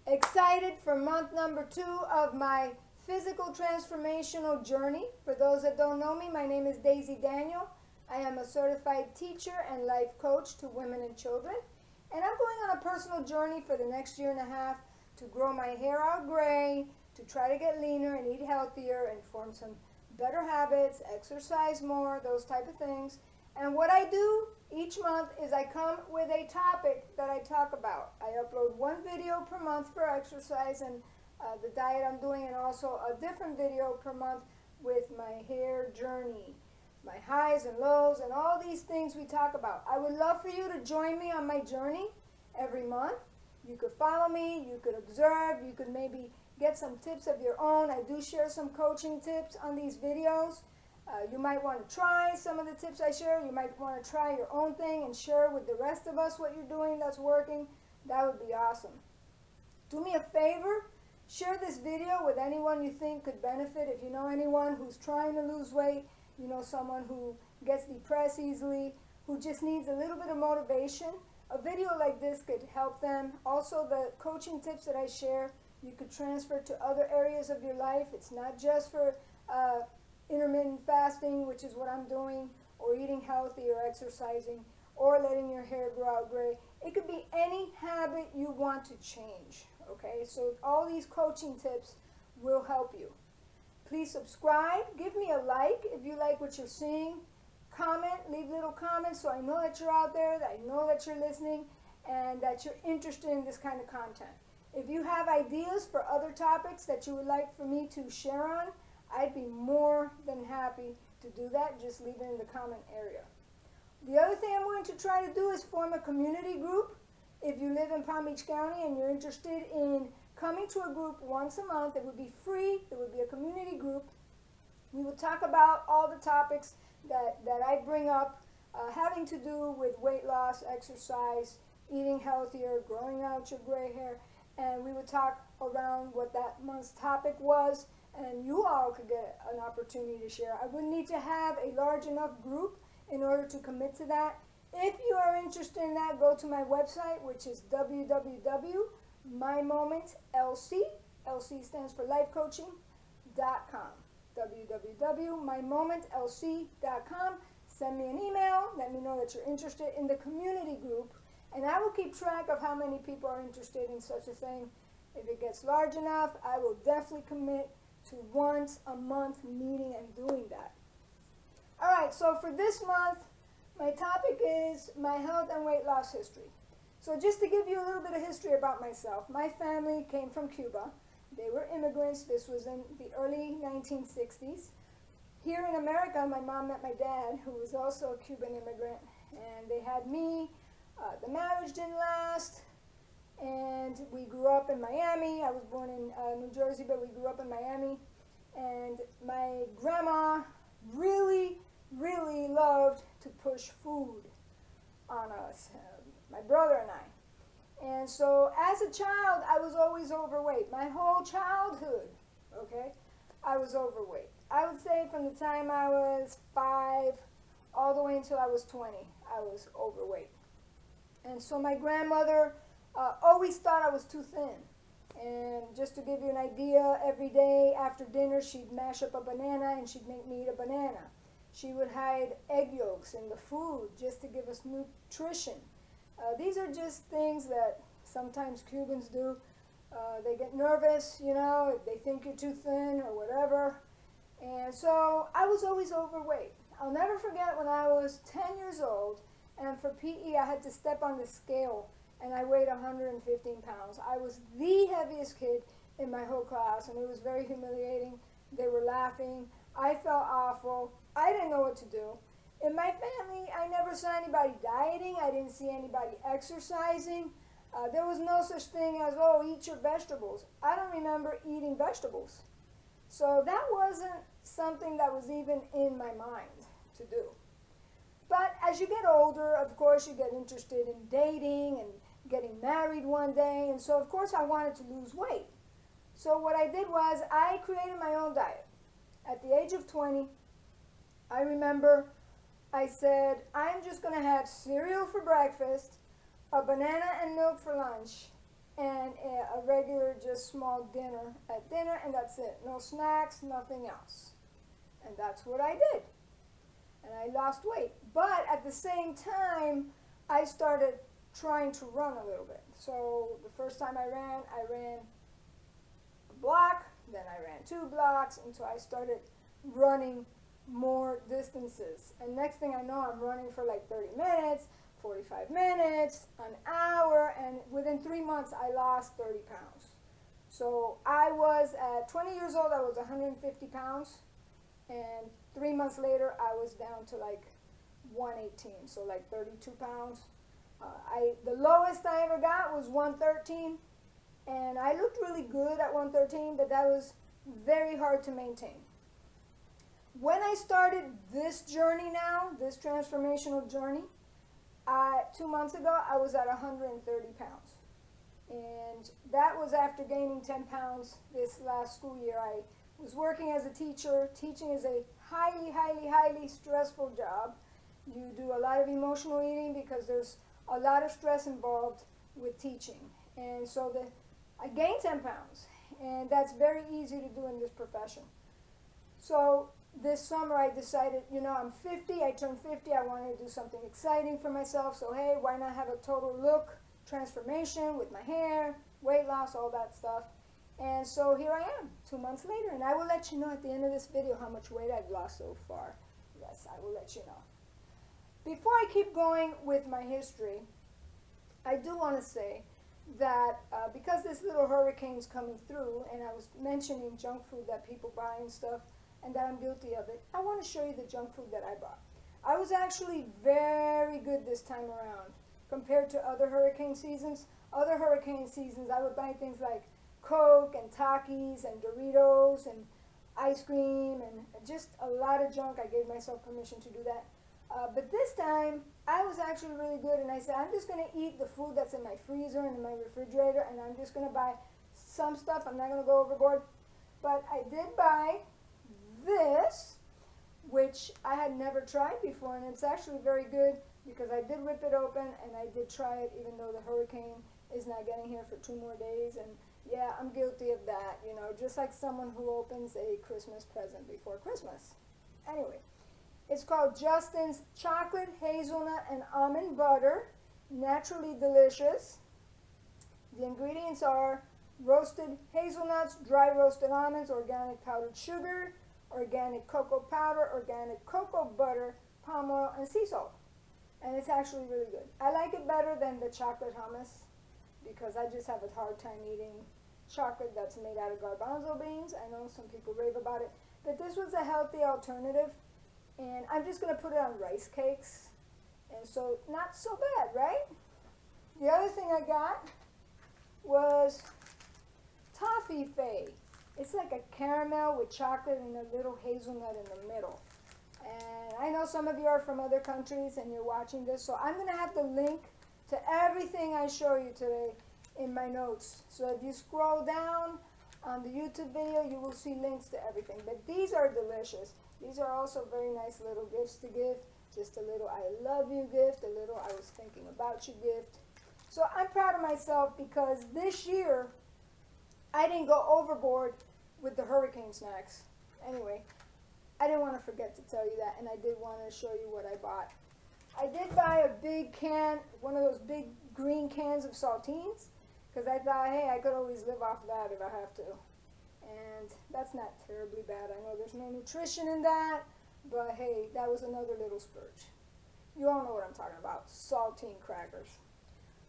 Excited for month number 2 of my physical transformational journey. For those that don't know me, my name is Daisy Daniel. I am a certified teacher and life coach to women and children. And I'm going on a personal journey for the next year and a half to grow my hair out gray, to try to get leaner and eat healthier and form some better habits, exercise more, those type of things. And what I do each month is I come with a topic that I talk about. I upload one video per month for exercise and the diet I'm doing, and also a different video per month with my hair journey, my highs and lows, and all these things we talk about. I would love for you to join me on my journey every month. You could follow me, you could observe, you could maybe get some tips of your own. I do share some coaching tips on these videos. You might want to try some of the tips I share. You might want to try your own thing and share with the rest of us what you're doing that's working. That would be awesome. Do me a favor, share this video with anyone you think could benefit. If you know anyone who's trying to lose weight, you know someone who gets depressed easily, who just needs a little bit of motivation, a video like this could help them. Also, the coaching tips that I share, you could transfer to other areas of your life. It's not just for intermittent fasting, which is what I'm doing, or eating healthy or exercising, or letting your hair grow out gray. It could be any habit you want to change, okay? So all these coaching tips will help you. Please subscribe. Give me a like if you like what you're seeing. Comment, leave little comments so I know that you're out there, that I know that you're listening, and that you're interested in this kind of content. If you have ideas for other topics that you would like for me to share on, I'd be more than happy to do that. Just leave it in the comment area. The other thing I'm going to try to do is form a community group. If you live in Palm Beach County and you're interested in coming to a group once a month, it would be free. It would be a community group. We would talk about all the topics that I bring up having to do with weight loss, exercise, eating healthier, growing out your gray hair. And we would talk around what that month's topic was, and you all could get an opportunity to share. I would need to have a large enough group in order to commit to that. If you are interested in that, go to my website, which is www.mymomentlc, LC stands for life coaching.com, www.mymomentlc.com. Send me an email, let me know that you're interested in the community group, and I will keep track of how many people are interested in such a thing. If it gets large enough, I will definitely commit to once a month meeting and doing that. All right, so for this month, my topic is my health and weight loss history. So just to give you a little bit of history about myself, my family came from Cuba. They were immigrants. This was in the early 1960s. Here in America, my mom met my dad, who was also a Cuban immigrant, and they had me. The marriage didn't last. And we grew up in Miami. I was born in New Jersey, but we grew up in Miami. And my grandma really, really loved to push food on us, my brother and I. And so as a child, I was always overweight. My whole childhood, okay, I was overweight. I would say from the time I was 5 all the way until I was 20, I was overweight. And so my grandmother always thought I was too thin. And just to give you an idea, every day after dinner she'd mash up a banana and she'd make me eat a banana. She would hide egg yolks in the food just to give us nutrition. These are just things that sometimes Cubans do. They get nervous, you know, if they think you're too thin or whatever. And so I was always overweight. I'll never forget when I was 10 years old, and for PE I had to step on the scale, and I weighed 115 pounds. I was the heaviest kid in my whole class, and it was very humiliating. They were laughing. I felt awful. I didn't know what to do. In my family, I never saw anybody dieting. I didn't see anybody exercising. There was no such thing as, oh, eat your vegetables. I don't remember eating vegetables. So that wasn't something that was even in my mind to do. But as you get older, of course, you get interested in dating and getting married one day. And so, of course, I wanted to lose weight. So what I did was I created my own diet. At the age of 20, I remember I said, I'm just going to have cereal for breakfast, a banana and milk for lunch, and a regular, just small dinner at dinner, and that's it. No snacks, nothing else. And that's what I did. And I lost weight. But at the same time, I started trying to run a little bit. So the first time I ran a block, then I ran 2 blocks, and so I started running more distances. And next thing I know, I'm running for like 30 minutes, 45 minutes, an hour, and within 3 months, I lost 30 pounds. So I was, at 20 years old, I was 150 pounds, and 3 months later, I was down to like 118, so like 32 pounds. The lowest I ever got was 113, and I looked really good at 113, but that was very hard to maintain. When I started this journey now, this transformational journey, 2 months ago, I was at 130 pounds. And that was after gaining 10 pounds this last school year. I was working as a teacher. Teaching is a highly, highly, highly stressful job. You do a lot of emotional eating because there's a lot of stress involved with teaching. And so I gained 10 pounds, and that's very easy to do in this profession. So this summer I decided, I'm 50, I turned 50, I wanted to do something exciting for myself, so hey, why not have a total look transformation with my hair, weight loss, all that stuff. And so here I am, 2 months later, and I will let you know at the end of this video how much weight I've lost so far. Yes, I will let you know. Before I keep going with my history, I do want to say that because this little hurricane's coming through, and I was mentioning junk food that people buy and stuff, and that I'm guilty of it, I want to show you the junk food that I bought. I was actually very good this time around compared to other hurricane seasons. Other hurricane seasons, I would buy things like Coke and Takis and Doritos and ice cream and just a lot of junk. I gave myself permission to do that. But this time, I was actually really good, and I said, I'm just going to eat the food that's in my freezer and in my refrigerator, and I'm just going to buy some stuff. I'm not going to go overboard. But I did buy this, which I had never tried before, and it's actually very good because I did rip it open, and I did try it even though the hurricane is not getting here for 2 more days. And yeah, I'm guilty of that, just like someone who opens a Christmas present before Christmas. Anyway. It's called Justin's Chocolate, Hazelnut, and Almond Butter, naturally delicious. The ingredients are roasted hazelnuts, dry roasted almonds, organic powdered sugar, organic cocoa powder, organic cocoa butter, palm oil, and sea salt. And it's actually really good. I like it better than the chocolate hummus because I just have a hard time eating chocolate that's made out of garbanzo beans. I know some people rave about it, but this was a healthy alternative. And I'm just going to put it on rice cakes. And so, not so bad, right? The other thing I got was Toffee Fay. It's like a caramel with chocolate and a little hazelnut in the middle. And I know some of you are from other countries and you're watching this, so I'm going to have the link to everything I show you today in my notes. So if you scroll down on the YouTube video, you will see links to everything. But these are delicious. These are also very nice little gifts to give. Just a little I love you gift, a little I was thinking about you gift. So I'm proud of myself because this year I didn't go overboard with the hurricane snacks. Anyway, I didn't want to forget to tell you that, and I did want to show you what I bought. I did buy a big can, one of those big green cans of saltines, because I thought, hey, I could always live off that if I have to. And that's not terribly bad. I know there's no nutrition in that, but hey, that was another little splurge. You all know what I'm talking about, saltine crackers.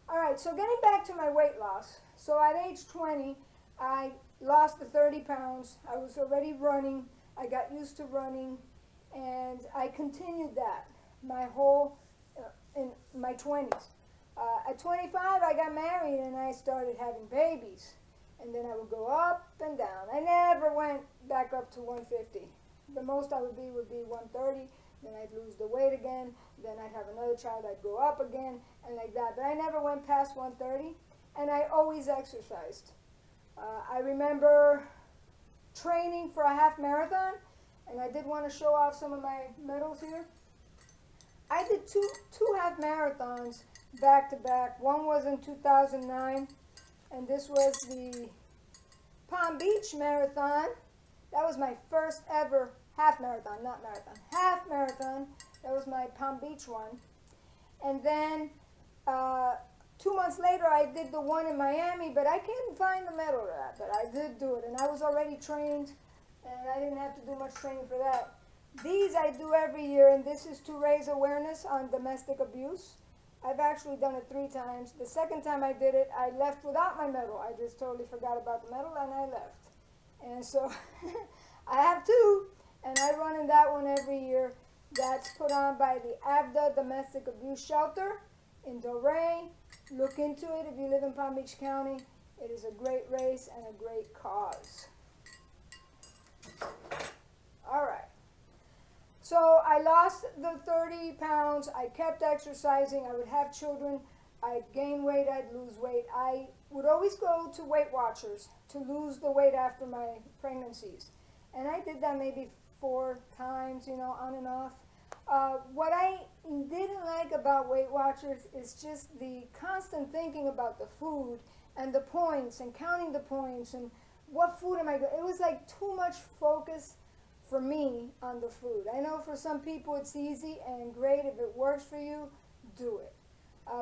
All right, so getting back to my weight loss. So at age 20, I lost the 30 pounds. I was already running. I got used to running, and I continued that my whole, in my 20s. At 25, I got married, and I started having babies. And then I would go up and down. I never went back up to 150. The most I would be 130. Then I'd lose the weight again. Then I'd have another child. I'd go up again and like that. But I never went past 130. And I always exercised. I remember training for a half marathon. And I did want to show off some of my medals here. I did two half marathons back to back. One was in 2009. and this was the Palm Beach Marathon. That was my first ever half marathon, not marathon, half marathon. That was my Palm Beach one. And then 2 months later, I did the one in Miami, but I couldn't find the medal for that, but I did do it. And I was already trained, and I didn't have to do much training for that. These I do every year, and this is to raise awareness on domestic abuse. I've actually done it 3 times. The second time I did it, I left without my medal. I just totally forgot about the medal, and I left. And so I have 2, and I run in that one every year. That's put on by the ABDA Domestic Abuse Shelter in Delray. Look into it if you live in Palm Beach County. It is a great race and a great cause. All right. So I lost the 30 pounds. I kept exercising. I would have children. I'd gain weight. I'd lose weight. I would always go to Weight Watchers to lose the weight after my pregnancies. And I did that maybe 4 times, you know, on and off. What I didn't like about Weight Watchers is just the constant thinking about the food and the points and counting the points and what food am I going to. It was like too much focus for me on the food. I know for some people it's easy and great. If it works for you, do it.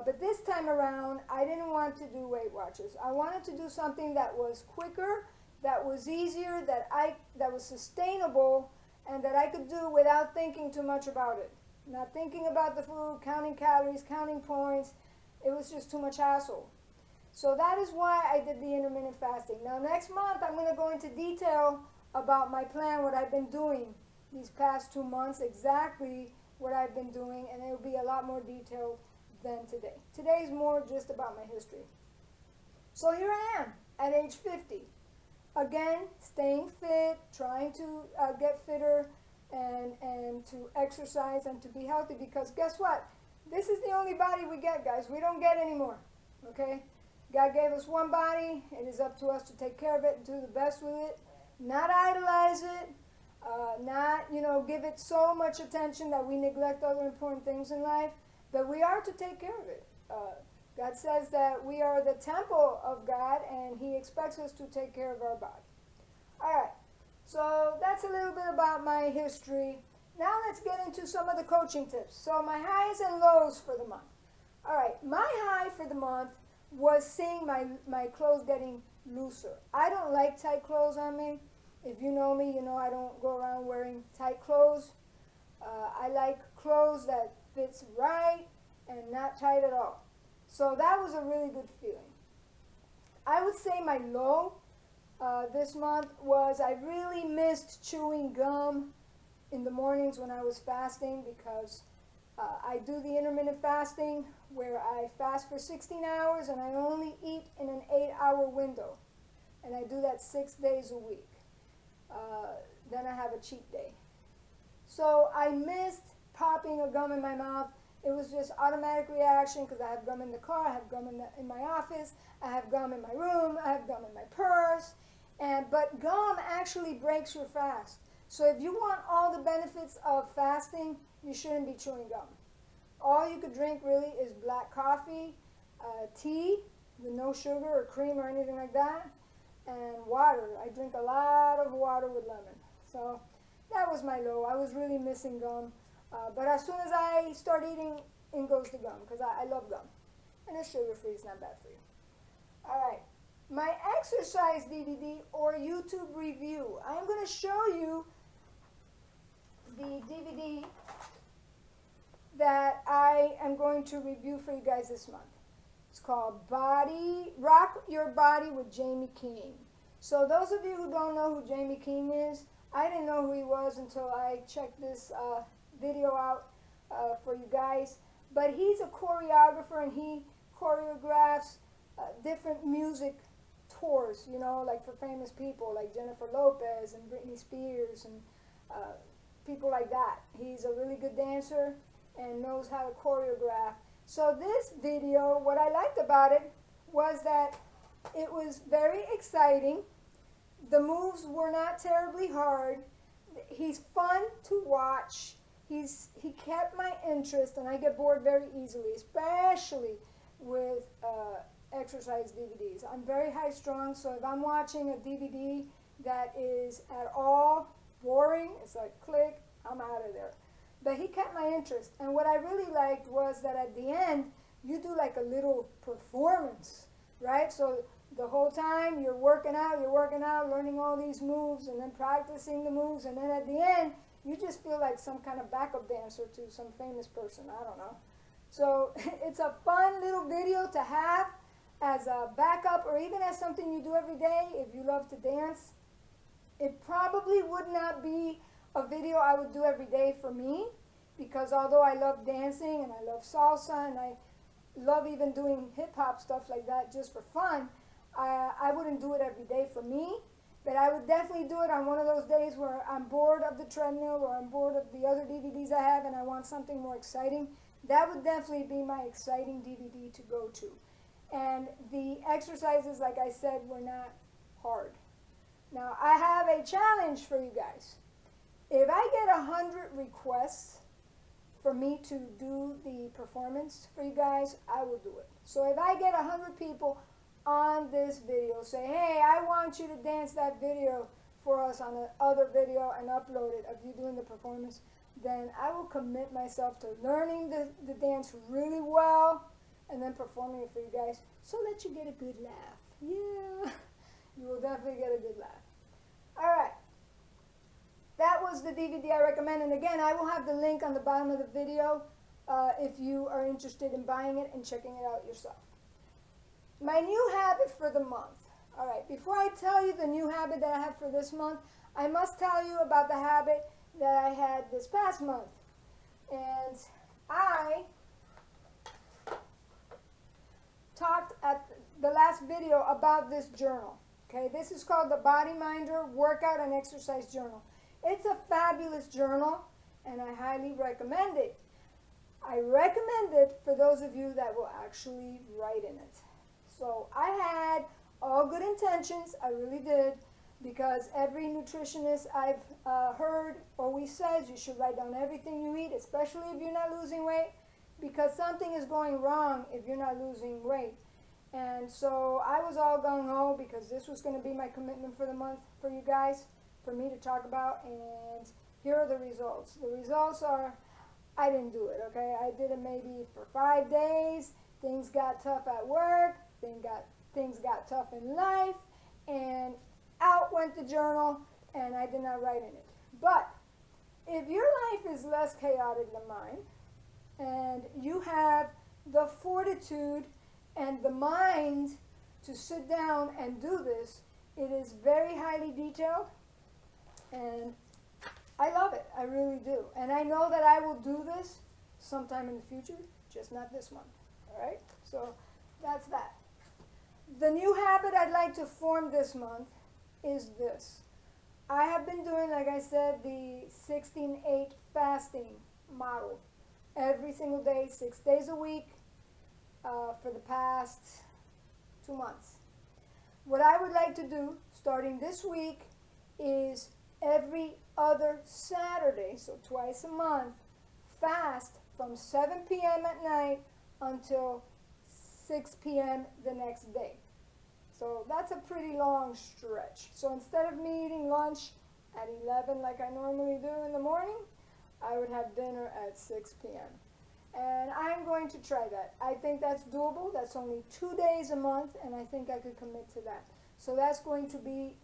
But this time around, I didn't want to do Weight Watchers. I wanted to do something that was quicker, that was easier, that was sustainable, and that I could do without thinking too much about it. Not thinking about the food, counting calories, counting points. It was just too much hassle. So that is why I did the intermittent fasting. Now next month, I'm going to go into detail about my plan, what I've been doing these past 2 months, exactly what I've been doing, and it will be a lot more detailed than today. Today is more just about my history. So here I am at age 50. Again, staying fit, trying to get fitter and to exercise and to be healthy, because guess what? This is the only body we get, guys. We don't get any more, okay? God gave us one body. It is up to us to take care of it and do the best with it. Not idolize it, not, give it so much attention that we neglect other important things in life, but we are to take care of it. God says that we are the temple of God, and He expects us to take care of our body. All right, so that's a little bit about my history. Now let's get into some of the coaching tips. So my highs and lows for the month. All right, my high for the month was seeing my clothes getting looser. I don't like tight clothes on me. If you know me, you know I don't go around wearing tight clothes. I like clothes that fits right and not tight at all. So that was a really good feeling. I would say my low this month was I really missed chewing gum in the mornings when I was fasting, because I do the intermittent fasting where I fast for 16 hours and I only eat in an 8-hour window. And I do that 6 days a week. Then I have a cheat day. So I missed popping a gum in my mouth. It was just automatic reaction because I have gum in the car, I have gum in my office, I have gum in my room, I have gum in my purse. But gum actually breaks your fast. So if you want all the benefits of fasting, you shouldn't be chewing gum. All you could drink really is black coffee, tea with no sugar or cream or anything like that, and water. I drink a lot of water with lemon. So that was my low. I was really missing gum. But as soon as I start eating, in goes the gum, because I love gum. And it's sugar-free, it's not bad for you. All right, my exercise DVD or YouTube review. I'm going to show you the DVD that I am going to review for you guys this month. It's called Rock Your Body with Jamie King. So those of you who don't know who Jamie King is, I didn't know who he was until I checked this video out for you guys. But he's a choreographer, and he choreographs different music tours, like for famous people like Jennifer Lopez and Britney Spears and people like that. He's a really good dancer and knows how to choreograph. So this video, what I liked about it was that it was very exciting. The moves were not terribly hard. He's fun to watch. He kept my interest, and I get bored very easily, especially with exercise DVDs. I'm very high strung, so if I'm watching a DVD that is at all boring, it's like click, I'm out of there. But he kept my interest, and what I really liked was that at the end you do like a little performance, right? So the whole time you're working out, learning all these moves, and then practicing the moves, and then at the end you just feel like some kind of backup dancer to some famous person, I don't know. So it's a fun little video to have as a backup, or even as something you do every day if you love to dance. It probably would not be a video I would do every day for me, because although I love dancing and I love salsa and I love even doing hip-hop stuff like that just for fun, I wouldn't do it every day for me. But I would definitely do it on one of those days where I'm bored of the treadmill or I'm bored of the other DVDs I have and I want something more exciting. That would definitely be my exciting DVD to go to. And the exercises, like I said, were not hard. Now, I have a challenge for you guys. If I get 100 requests for me to do the performance for you guys, I will do it. So if I get 100 people on this video say, hey, I want you to dance that video for us on the other video and upload it of you doing the performance, then I will commit myself to learning the dance really well and then performing it for you guys so that you get a good laugh. Yeah, you will definitely get a good laugh. All right. That was the DVD I recommend. And again, I will have the link on the bottom of the video if you are interested in buying it and checking it out yourself. My new habit for the month. All right, before I tell you the new habit that I have for this month, I must tell you about the habit that I had this past month. And I talked at the last video about this journal. Okay, this is called the Body Minder Workout and Exercise Journal. It's a fabulous journal, and I highly recommend it. I recommend it for those of you that will actually write in it. So I had all good intentions, I really did, because every nutritionist I've heard always says you should write down everything you eat, especially if you're not losing weight, because something is going wrong if you're not losing weight. And so I was all gung-ho because this was going to be my commitment for the month for you guys, for me to talk about, and here are the results. The results are, I didn't do it, okay? I did it maybe for 5 days. Things got tough at work. Things got tough in life, and out went the journal, and I did not write in it. But if your life is less chaotic than mine, and you have the fortitude and the mind to sit down and do this, it is very highly detailed, and I love it. I really do. And I know that I will do this sometime in the future, just not this month. All right? So that's that. The new habit I'd like to form this month is this. I have been doing, like I said, the 16-8 fasting model every single day, 6 days a week for the past 2 months. What I would like to do starting this week is every other Saturday, so twice a month, fast from 7 p.m. at night until 6 p.m. the next day. So that's a pretty long stretch. So instead of me eating lunch at 11 like I normally do in the morning, I would have dinner at 6 p.m. And I'm going to try that. I think that's doable. That's only 2 days a month, and I think I could commit to that. So that's going to be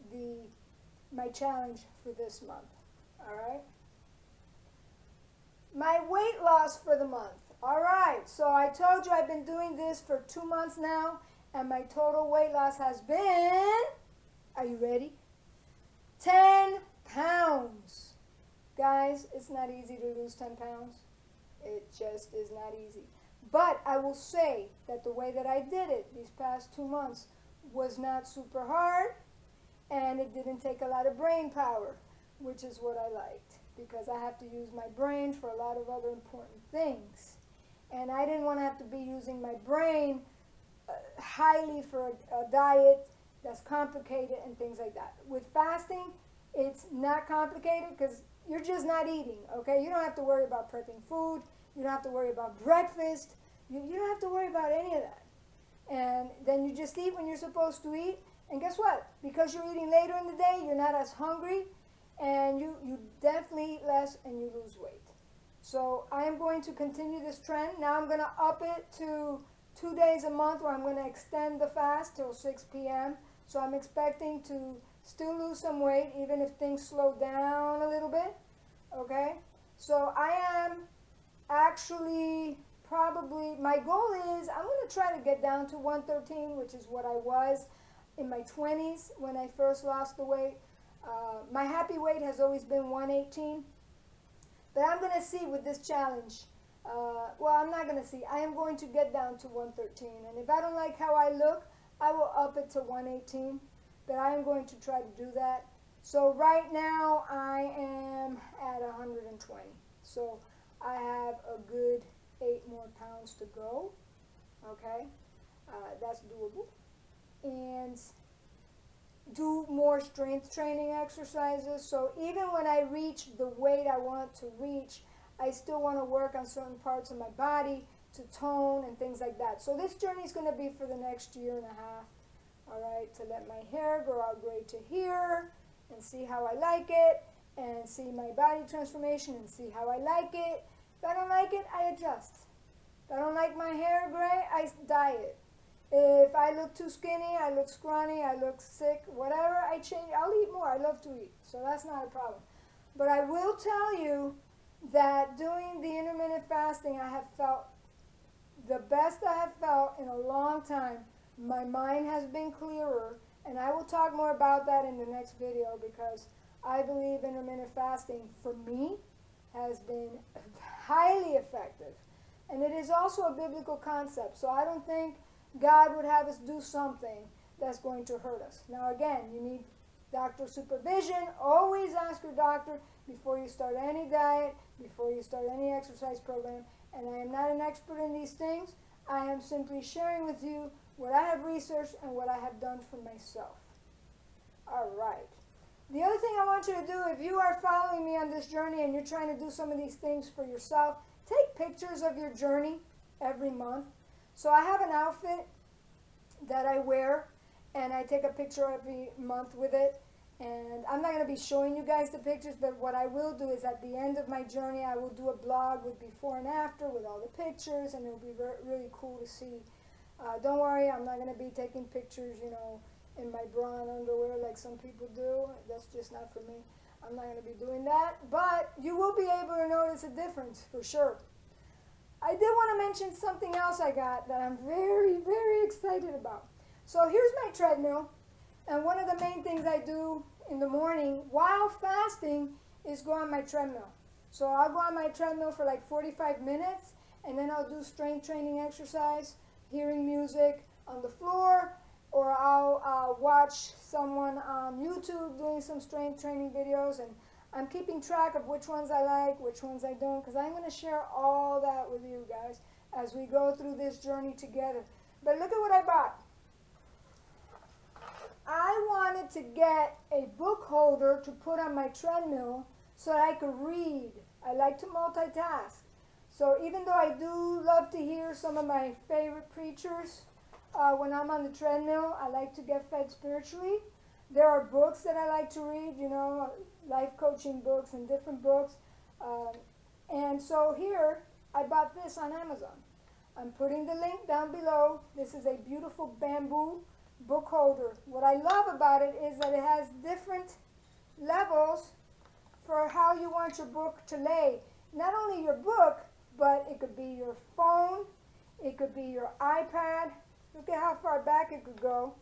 my challenge for this month. All right? My weight loss for the month. All right, so I told you I've been doing this for 2 months now, and my total weight loss has been, are you ready? 10 pounds. Guys, it's not easy to lose 10 pounds. It just is not easy. But I will say that the way that I did it these past 2 months was not super hard, and it didn't take a lot of brain power, which is what I liked, because I have to use my brain for a lot of other important things. And I didn't want to have to be using my brain highly for a diet that's complicated and things like that. With fasting, it's not complicated because you're just not eating, okay? You don't have to worry about prepping food. You don't have to worry about breakfast. You don't have to worry about any of that. And then you just eat when you're supposed to eat. And guess what? Because you're eating later in the day, you're not as hungry, and you definitely eat less and you lose weight. So I am going to continue this trend. Now I'm going to up it to 2 days a month, where I'm going to extend the fast till 6 p.m. So I'm expecting to still lose some weight, even if things slow down a little bit. Okay? So I am actually probably, my goal is I'm going to try to get down to 113, which is what I was in my 20s when I first lost the weight. My happy weight has always been 118. But I'm going to see with this challenge. Well, I'm not going to see. I am going to get down to 113. And if I don't like how I look, I will up it to 118. But I am going to try to do that. So right now I am at 120. So I have a good 8 more pounds to go. Okay? That's doable. And do more strength training exercises. So even when I reach the weight I want to reach, I still want to work on certain parts of my body to tone and things like that. So this journey is going to be for the next year and a half. All right, to let my hair grow out gray to here and see how I like it, and see my body transformation and see how I like it. If I don't like it, I adjust. If I don't like my hair gray, I dye it. If I look too skinny, I look scrawny, I look sick, whatever, I change. I'll eat more. I love to eat, so that's not a problem. But I will tell you that doing the intermittent fasting, I have felt the best I have felt in a long time. My mind has been clearer, and I will talk more about that in the next video, because I believe intermittent fasting, for me, has been highly effective. And it is also a biblical concept, so I don't think God would have us do something that's going to hurt us. Now again, you need doctor supervision. Always ask your doctor before you start any diet, before you start any exercise program. And I am not an expert in these things. I am simply sharing with you what I have researched and what I have done for myself. All right. The other thing I want you to do, if you are following me on this journey and you're trying to do some of these things for yourself, take pictures of your journey every month. So I have an outfit that I wear, and I take a picture every month with it. And I'm not going to be showing you guys the pictures, but what I will do is at the end of my journey, I will do a blog with before and after with all the pictures, and it'll be really cool to see. Don't worry, I'm not going to be taking pictures, you know, in my bra and underwear like some people do. That's just not for me. I'm not going to be doing that, but you will be able to notice a difference for sure. I did want to mention something else I got that I'm very, very excited about. So here's my treadmill, and one of the main things I do in the morning while fasting is go on my treadmill. So I'll go on my treadmill for like 45 minutes, and then I'll do strength training exercise, hearing music on the floor, or I'll watch someone on YouTube doing some strength training videos, and I'm keeping track of which ones I like, which ones I don't, because I'm going to share all that with you guys as we go through this journey together. But look at what I bought. I wanted to get a book holder to put on my treadmill so that I could read. I like to multitask. So even though I do love to hear some of my favorite preachers when I'm on the treadmill, I like to get fed spiritually. There are books that I like to read, you know, life coaching books and different books. And so here, I bought this on Amazon. I'm putting the link down below. This is a beautiful bamboo book holder. What I love about it is that it has different levels for how you want your book to lay. Not only your book, but it could be your phone, it could be your iPad. Look at how far back it could go.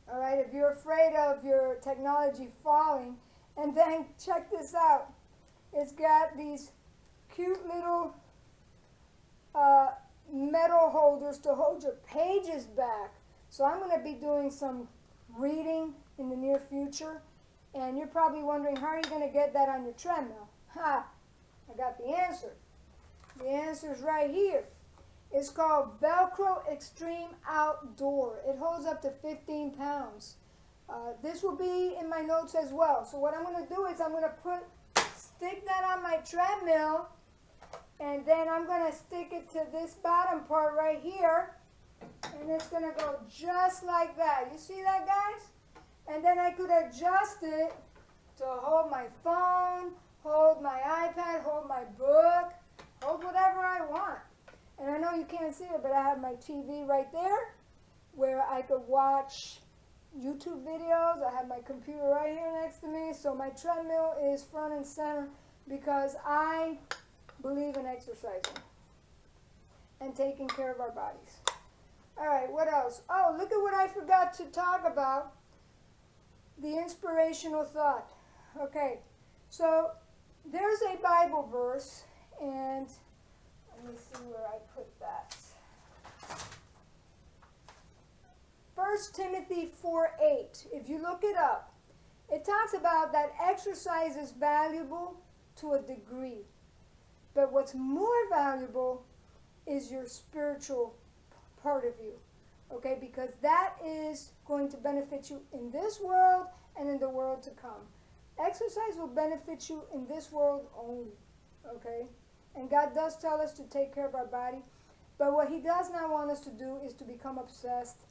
All right, if you're afraid of your technology falling. And then check this out. It's got these cute little metal holders to hold your pages back. So I'm going to be doing some reading in the near future. And you're probably wondering, how are you going to get that on your treadmill? Ha! I got the answer. The answer is right here. It's called Velcro Extreme Outdoor. It holds up to 15 pounds. This will be in my notes as well. So what I'm going to do is I'm going to stick that on my treadmill, and then I'm going to stick it to this bottom part right here, And it's going to go just like that. You see that, guys? And then I could adjust it to hold my phone, hold my iPad, hold my book, hold whatever I want. And I know you can't see it, but I have my TV right there where I could watch YouTube videos. I have my computer right here next to me. So my treadmill is front and center because I believe in exercising and taking care of our bodies. All right, what else? Oh, look at what I forgot to talk about. The inspirational thought. Okay, so there's a Bible verse, and let me see where I put that. 1 Timothy 4:8. If you look it up, it talks about that exercise is valuable to a degree. But what's more valuable is your spiritual part of you. Okay, because that is going to benefit you in this world and in the world to come. Exercise will benefit you in this world only. Okay? And God does tell us to take care of our body. But what he does not want us to do is to become obsessed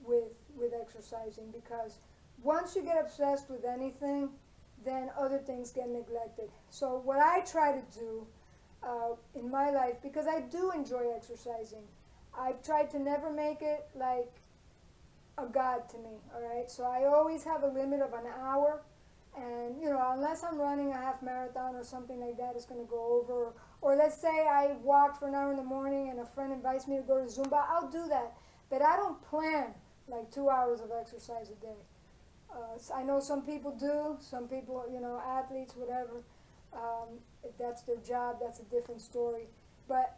with exercising, because once you get obsessed with anything, then other things get neglected. So what I try to do in my life, because I do enjoy exercising, I've tried to never make it like a god to me, all right? So I always have a limit of an hour, and, you know, unless I'm running a half marathon or something like that, it's going to go over. Or let's say I walk for an hour in the morning and a friend invites me to go to Zumba, I'll do that. But I don't plan like 2 hours of exercise a day. I know some people do, some people, you know, athletes, whatever. If that's their job, that's a different story. But,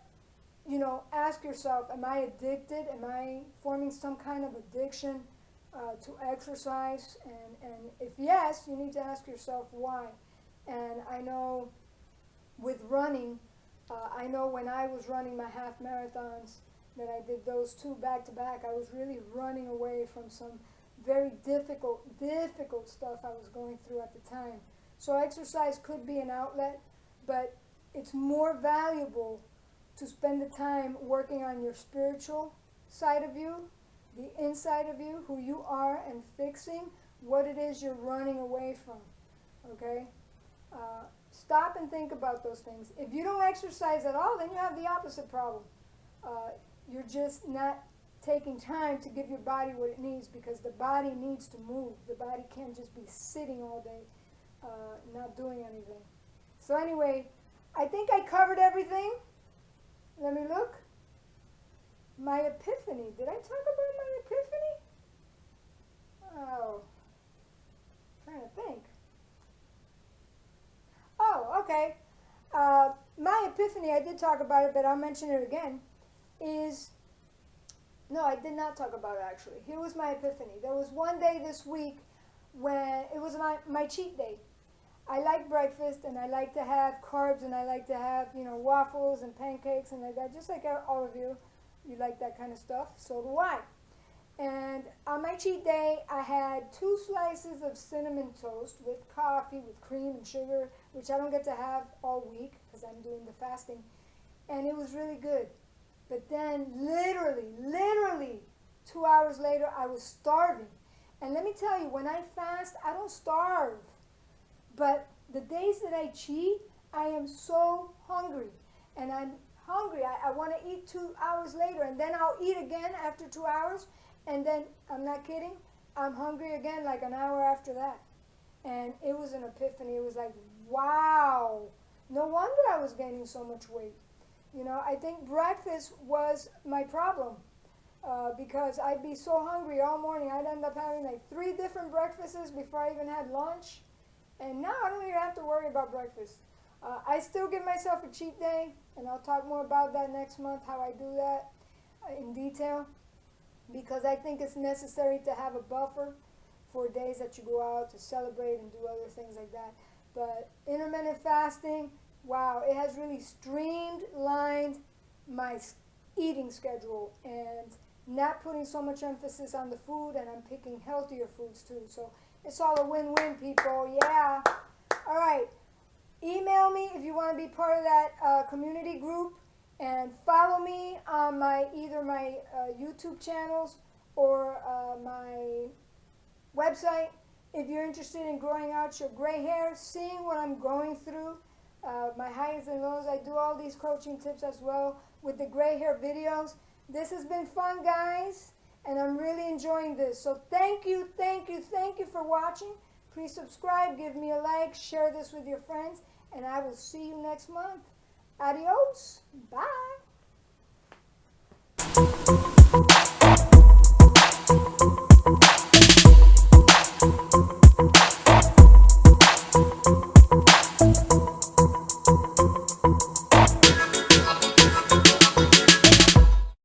you know, ask yourself, am I addicted? Am I forming some kind of addiction to exercise? And if yes, you need to ask yourself why. And I know with running, I know when I was running my half marathons, that I did those two back to back, I was really running away from some very difficult stuff I was going through at the time. So exercise could be an outlet, but it's more valuable to spend the time working on your spiritual side of you, the inside of you, who you are, and fixing what it is you're running away from, okay? Stop and think about those things. If you don't exercise at all, then you have the opposite problem. You're just not taking time to give your body what it needs, because the body needs to move. The body can't just be sitting all day, not doing anything. So anyway, I think I covered everything. Let me look. My epiphany. Did I talk about my epiphany? Oh, I'm trying to think. Oh, okay. My epiphany, I did talk about it, but I'll mention it again, no, I did not talk about it actually. Here was my epiphany. There was one day this week when it was my cheat day. I like breakfast, and I like to have carbs, and I like to have, you know, waffles and pancakes and like that, just like all of you. You like that kind of stuff. So do I. And on my cheat day, I had 2 slices of cinnamon toast with coffee, with cream and sugar, which I don't get to have all week because I'm doing the fasting. And it was really good. But then literally 2 hours later, I was starving. And let me tell you, when I fast, I don't starve. But the days that I cheat, I am so hungry. And I'm hungry. I want to eat 2 hours later, and then I'll eat again after 2 hours. And then, I'm not kidding, I'm hungry again like an hour after that. And it was an epiphany. It was like, wow, no wonder I was gaining so much weight. You know, I think breakfast was my problem because I'd be so hungry all morning. I'd end up having like 3 different breakfasts before I even had lunch. And now I don't even have to worry about breakfast. I still give myself a cheat day, and I'll talk more about that next month, how I do that in detail, because I think it's necessary to have a buffer for days that you go out to celebrate and do other things like that. But intermittent fasting, wow, it has really streamlined my eating schedule and not putting so much emphasis on the food, and I'm picking healthier foods too. So it's all a win-win, people. Yeah. All right. Email me if you want to be part of that community group, And follow me on either my YouTube channels or my website if you're interested in growing out your gray hair, seeing what I'm going through, my highs and lows. I do all these coaching tips as well with the gray hair videos. This has been fun, guys, and I'm really enjoying this. So thank you for watching. Please subscribe, give me a like, share this with your friends, and I will see you next month. Adios. Bye.